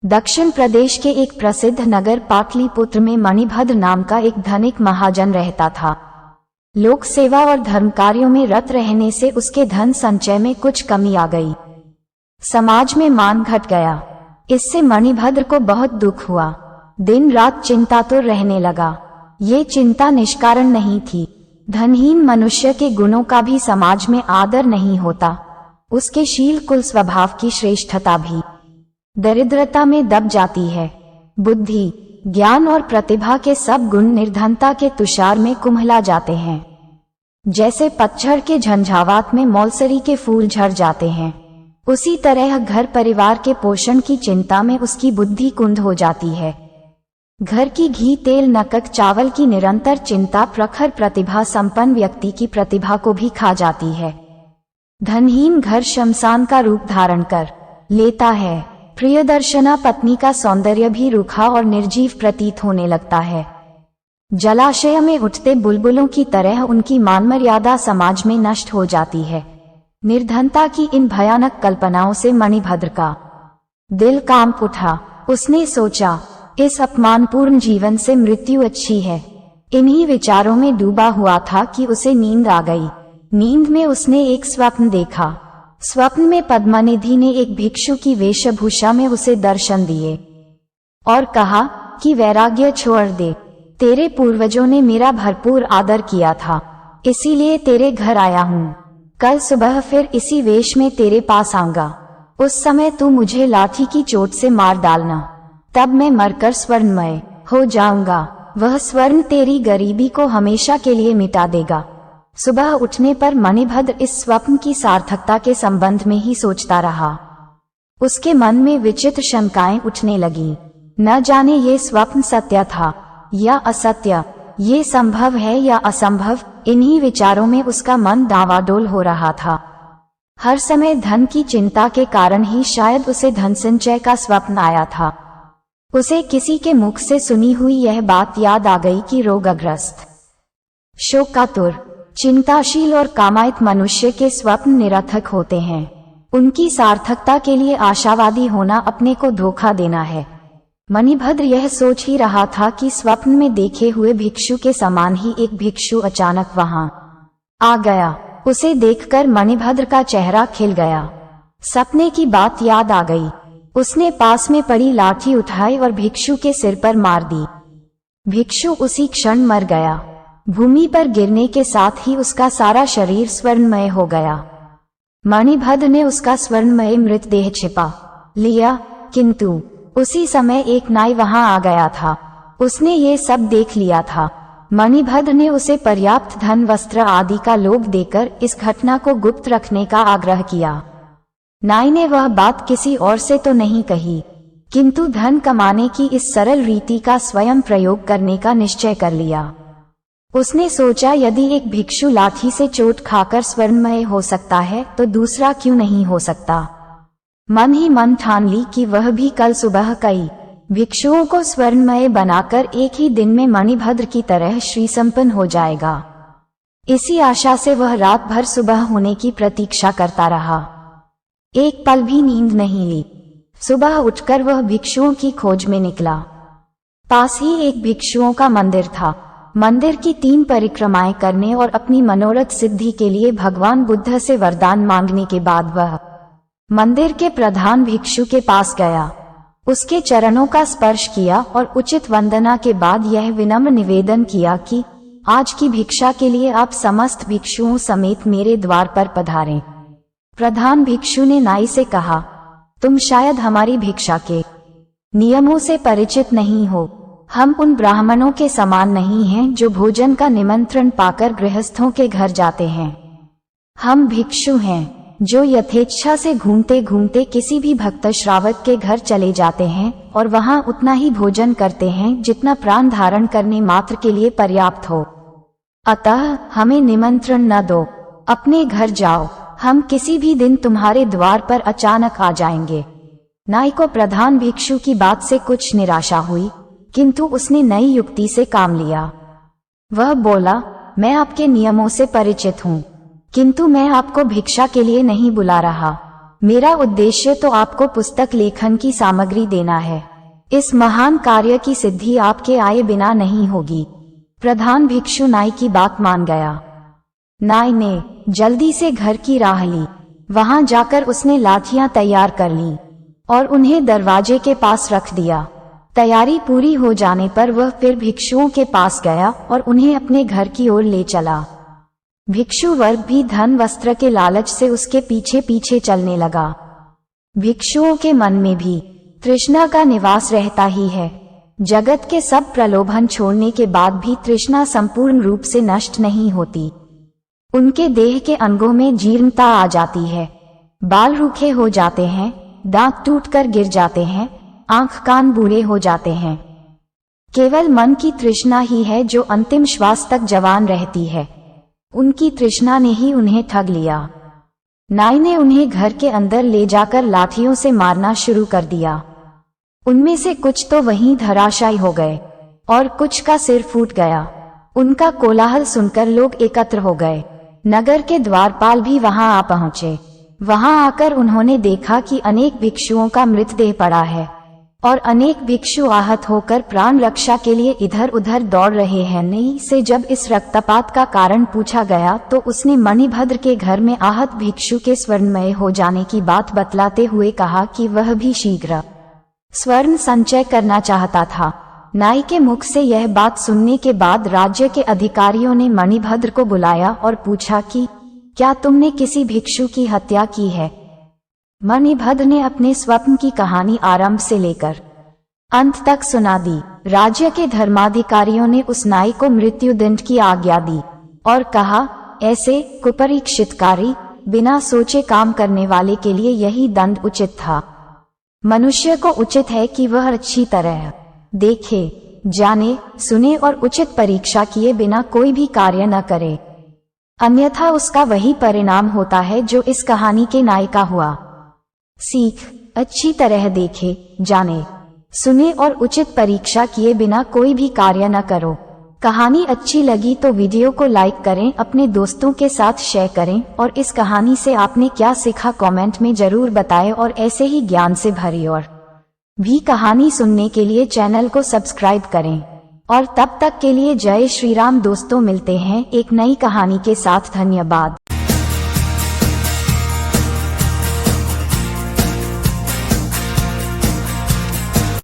दक्षिण प्रदेश के एक प्रसिद्ध नगर पाटलिपुत्र में मणिभद्र नाम का एक धनिक महाजन रहता था। लोक सेवा और धर्म कार्यों में रत रहने से उसके धन संचय में कुछ कमी आ गई। समाज में मान घट गया। इससे मणिभद्र को बहुत दुख हुआ। दिन रात चिंतातुर रहने लगा। ये चिंता निष्कारण नहीं थी। धनहीन मनुष्य के गुणों का भी समाज में आदर नहीं होता, उसके शील कुल स्वभाव की श्रेष्ठता भी दरिद्रता में दब जाती है। बुद्धि, ज्ञान और प्रतिभा के सब गुण निर्धनता के तुषार में कुम्हला जाते हैं। जैसे पतझड़ के झंझावात में मौलसरी के फूल झड़ जाते हैं, उसी तरह घर परिवार के पोषण की चिंता में उसकी बुद्धि कुंद हो जाती है। घर की घी तेल नकद चावल की निरंतर चिंता प्रखर प्रतिभा संपन्न व्यक्ति की प्रतिभा को भी खा जाती है। धनहीन घर शमशान का रूप धारण कर लेता है। प्रियदर्शना पत्नी का सौंदर्य भी रूखा और निर्जीव प्रतीत होने लगता है। जलाशय में उठते बुलबुलों की तरह उनकी मान मर्यादा समाज में नष्ट हो जाती है। निर्धनता की इन भयानक कल्पनाओं से मणिभद्र का दिल कांप उठा। उसने सोचा, इस अपमानपूर्ण जीवन से मृत्यु अच्छी है। इन्हीं विचारों में डूबा हुआ था कि उसे नींद आ गई। नींद में उसने एक स्वप्न देखा। स्वप्न में पद्मानिधि ने एक भिक्षु की वेशभूषा में उसे दर्शन दिए और कहा कि वैराग्य छोड़ दे। तेरे पूर्वजों ने मेरा भरपूर आदर किया था, इसीलिए तेरे घर आया हूँ। कल सुबह फिर इसी वेश में तेरे पास आऊंगा। उस समय तू मुझे लाठी की चोट से मार डालना, तब मैं मरकर स्वर्णमय हो जाऊंगा। वह स्वर्ण तेरी गरीबी को हमेशा के लिए मिटा देगा। सुबह उठने पर मणिभद्र इस स्वप्न की सार्थकता के संबंध में ही सोचता रहा। उसके मन में विचित्र शंकाएं उठने लगी। न जाने ये स्वप्न सत्य था या असत्य, ये संभव है या असंभव। इन्हीं विचारों में उसका मन डावाडोल हो रहा था। हर समय धन की चिंता के कारण ही शायद उसे धन संचय का स्वप्न आया था। उसे किसी के मुख से सुनी हुई यह बात याद आ गई कि रोगग्रस्त, शोकातुर, चिंताशील और कामायित मनुष्य के स्वप्न निरर्थक होते हैं। उनकी सार्थकता के लिए आशावादी होना अपने को धोखा देना है। मणिभद्र यह सोच ही रहा था कि स्वप्न में देखे हुए भिक्षु के समान ही एक भिक्षु अचानक वहां आ गया। उसे देखकर मणिभद्र का चेहरा खिल गया। सपने की बात याद आ गई। उसने पास में पड़ी लाठी उठाई और भिक्षु के सिर पर मार दी। भिक्षु उसी क्षण मर गया। भूमि पर गिरने के साथ ही उसका सारा शरीर स्वर्णमय हो गया। मणिभद्र ने उसका स्वर्णमय मृतदेह छिपा लिया, किंतु उसी समय एक नाई वहां आ गया था। उसने ये सब देख लिया था। मणिभद्र ने उसे पर्याप्त धन वस्त्र आदि का लोभ देकर इस घटना को गुप्त रखने का आग्रह किया। नाई ने वह बात किसी और से तो नहीं कही, किंतु धन कमाने की इस सरल रीति का स्वयं प्रयोग करने का निश्चय कर लिया। उसने सोचा, यदि एक भिक्षु लाठी से चोट खाकर स्वर्णमय हो सकता है तो दूसरा क्यों नहीं हो सकता। मन ही मन ठान ली कि वह भी कल सुबह कई भिक्षुओं को स्वर्णमय बनाकर एक ही दिन में मणिभद्र की तरह श्री संपन्न हो जाएगा। इसी आशा से वह रात भर सुबह होने की प्रतीक्षा करता रहा। एक पल भी नींद नहीं ली। सुबह उठकर वह भिक्षुओं की खोज में निकला। पास ही एक भिक्षुओं का मंदिर था। मंदिर की 3 परिक्रमाएं करने और अपनी मनोरथ सिद्धि के लिए भगवान बुद्ध से वरदान मांगने के बाद वह मंदिर के प्रधान भिक्षु के पास गया। उसके चरणों का स्पर्श किया और उचित वंदना के बाद यह विनम्र निवेदन किया कि आज की भिक्षा के लिए आप समस्त भिक्षुओं समेत मेरे द्वार पर पधारें। प्रधान भिक्षु ने नाई से कहा, तुम शायद हमारी भिक्षा के नियमों से परिचित नहीं हो। हम उन ब्राह्मणों के समान नहीं हैं जो भोजन का निमंत्रण पाकर गृहस्थों के घर जाते हैं। हम भिक्षु हैं जो यथेच्छा से घूमते घूमते किसी भी भक्त श्रावक के घर चले जाते हैं और वहां उतना ही भोजन करते हैं जितना प्राण धारण करने मात्र के लिए पर्याप्त हो। अतः हमें निमंत्रण न दो, अपने घर जाओ। हम किसी भी दिन तुम्हारे द्वार पर अचानक आ जाएंगे। नाई को प्रधान भिक्षु की बात से कुछ निराशा हुई, किंतु उसने नई युक्ति से काम लिया। वह बोला, मैं आपके नियमों से परिचित हूँ, किंतु मैं आपको भिक्षा के लिए नहीं बुला रहा। मेरा उद्देश्य तो आपको पुस्तक लेखन की सामग्री देना है। इस महान कार्य की सिद्धि आपके आए बिना नहीं होगी। प्रधान भिक्षु नाई की बात मान गया। नाई ने जल्दी से घर की राह ली। वहां जाकर उसने लाठियां तैयार कर ली और उन्हें दरवाजे के पास रख दिया। तैयारी पूरी हो जाने पर वह फिर भिक्षुओं के पास गया और उन्हें अपने घर की ओर ले चला। भिक्षु वर्ग भी धन वस्त्र के लालच से उसके पीछे पीछे चलने लगा। भिक्षुओं के मन में भी तृष्णा का निवास रहता ही है। जगत के सब प्रलोभन छोड़ने के बाद भी तृष्णा संपूर्ण रूप से नष्ट नहीं होती। उनके देह के अंगों में जीर्णता आ जाती है, बाल रूखे हो जाते हैं, दांत टूटकर गिर जाते हैं, आंख कान बूढ़े हो जाते हैं। केवल मन की तृष्णा ही है जो अंतिम श्वास तक जवान रहती है। उनकी तृष्णा ने ही उन्हें ठग लिया। नाई ने उन्हें घर के अंदर ले जाकर लाठियों से मारना शुरू कर दिया। उनमें से कुछ तो वहीं धराशायी हो गए और कुछ का सिर फूट गया। उनका कोलाहल सुनकर लोग एकत्र हो गए। नगर के द्वारपाल भी वहां आ पहुंचे। वहां आकर उन्होंने देखा कि अनेक भिक्षुओं का मृतदेह पड़ा है और अनेक भिक्षु आहत होकर प्राण रक्षा के लिए इधर उधर दौड़ रहे हैं। नई से जब इस रक्तपात का कारण पूछा गया तो उसने मणिभद्र के घर में आहत भिक्षु के स्वर्णमय हो जाने की बात बतलाते हुए कहा कि वह भी शीघ्र स्वर्ण संचय करना चाहता था। नाई के मुख से यह बात सुनने के बाद राज्य के अधिकारियों ने मणिभद्र को बुलाया और पूछा कि क्या तुमने किसी भिक्षु की हत्या की है? मणिभद्र ने अपने स्वप्न की कहानी आरंभ से लेकर अंत तक सुना दी। राज्य के धर्माधिकारियों ने उस नाई को मृत्युदंड की आज्ञा दी और कहा, ऐसे कुपरीक्षितकारी बिना सोचे काम करने वाले के लिए यही दंड उचित था। मनुष्य को उचित है कि वह अच्छी तरह देखे, जाने, सुने और उचित परीक्षा किए बिना कोई भी कार्य न करे, अन्यथा उसका वही परिणाम होता है जो इस कहानी के नाई का हुआ। सीख, अच्छी तरह देखे, जाने, सुने और उचित परीक्षा किए बिना कोई भी कार्य न करो। कहानी अच्छी लगी तो वीडियो को लाइक करें, अपने दोस्तों के साथ शेयर करें और इस कहानी से आपने क्या सीखा कमेंट में जरूर बताएं और ऐसे ही ज्ञान से भरी और भी कहानी सुनने के लिए चैनल को सब्सक्राइब करें। और तब तक के लिए जय श्री राम दोस्तों, मिलते हैं एक नई कहानी के साथ। धन्यवाद।